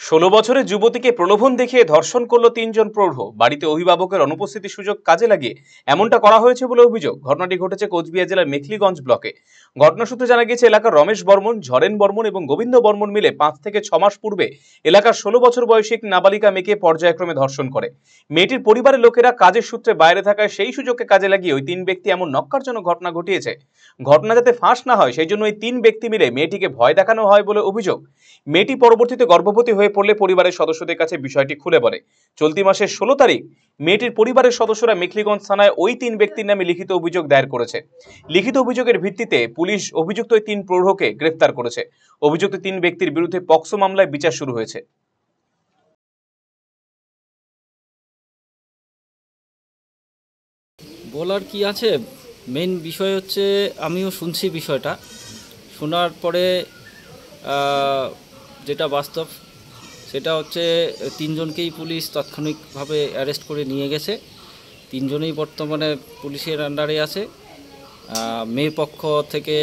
১৬ বছরের যুবতীকে প্রলোভন দেখিয়ে ধর্ষণ করল তিনজন প্রৌঢ়। বাড়িতে অভিভাবকের অনুপস্থিতির সুযোগ কাজে লাগিয়ে এমনটা করা হয়েছে বলে অভিযোগ। ঘটনাটি ঘটেছে কোচবিহার জেলার মেখলিগঞ্জ ব্লকে। ঘটনা সূত্রে জানা গিয়েছে, এলাকার রমেশ বর্মন, ঝরেন বর্মন এবং গোবিন্দ বর্মন মিলে ৫ থেকে ৬ মাস পূর্বে এলাকার ১৬ বছর বয়সী এক নাবালিকা মেয়েকে পর্যায়ক্রমে ধর্ষণ করে। মেয়েটির পরিবারের লোকেরা কাজের সূত্রে বাইরে থাকায় সেই সুযোগকে কাজে লাগিয়ে ওই ৩ ব্যক্তি এমন ন্যক্কারজনক ঘটনা ঘটিয়েছে। ঘটনা যাতে ফাঁস না হয় সেই জন্য ওই ৩ ব্যক্তি মিলে মেয়েটিকে ভয় দেখানো হয় বলে অভিযোগ। মেয়েটি পরবর্তীতে গর্ভবতী হয়ে পড়লে পরিবারের সদস্যদের কাছে বিষয়টি খুলে বলে। চলতি মাসের ১৬ তারিখ মেয়েটির পরিবারের সদস্যরা মেখলিগঞ্জ থানায় ওই ৩ ব্যক্তির নামে লিখিত অভিযোগ দায়ের করেছে। লিখিত অভিযোগের ভিত্তিতে পুলিশ অভিযুক্ত ওই ৩ প্রৌঢ়কে গ্রেফতার করেছে। অভিযুক্ত ৩ ব্যক্তির বিরুদ্ধে পক্সো মামলায় বিচার শুরু হয়েছে। বলার কি আছে, মেইন বিষয় হচ্ছে আমিও শুনছি বিষয়টা। শোনার পরে যেটা বাস্তব সেটা হচ্ছে ৩ জনকেই পুলিশ তাৎক্ষণিকভাবে অ্যারেস্ট করে নিয়ে গেছে। ৩ জনেই বর্তমানে পুলিশের আন্ডারে আছে। মেয়ের পক্ষ থেকে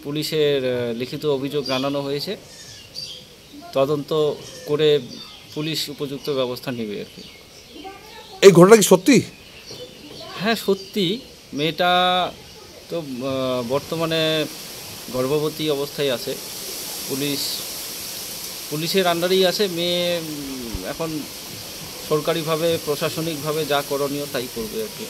পুলিশের লিখিত অভিযোগ জানানো হয়েছে। তদন্ত করে পুলিশ উপযুক্ত ব্যবস্থা নেবে আর কি। এই ঘটনা কি সত্যি? হ্যাঁ সত্যি, মেয়েটা তো বর্তমানে গর্ভবতী অবস্থায় আছে। পুলিশের আন্ডারেই আছে। মেয়ে এখন সরকারিভাবে প্রশাসনিকভাবে যা করণীয় তাই করবে আর কি।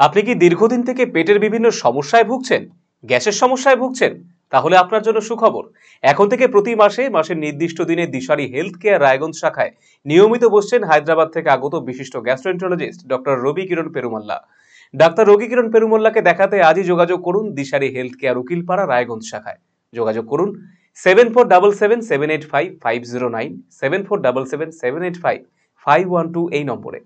আপনি কি দীর্ঘদিন থেকে পেটের বিভিন্ন সমস্যায় ভুগছেন? গ্যাসের সমস্যায় ভুগছেন? তাহলে আপনার জন্য সুখবর। এখন থেকে প্রতি মাসের নির্দিষ্ট দিনে দিশারি হেলথ কেয়ার রায়গঞ্জ শাখায় নিয়মিত বসছেন হায়দ্রাবাদ থেকে আগত বিশিষ্ট গ্যাস্ট্রোএন্টারোলজিস্ট ডক্টর রবি কিরণ পেরুমাল্লা। ডাক্তার রবি কিরণ পেরুমাল্লাকে দেখাতে আজই যোগাযোগ করুন দিশারি হেলথ কেয়ার উকিলপাড়া রায়গঞ্জ শাখায়। যোগাযোগ করুন 7477785509, 7477785512 এই নম্বরে।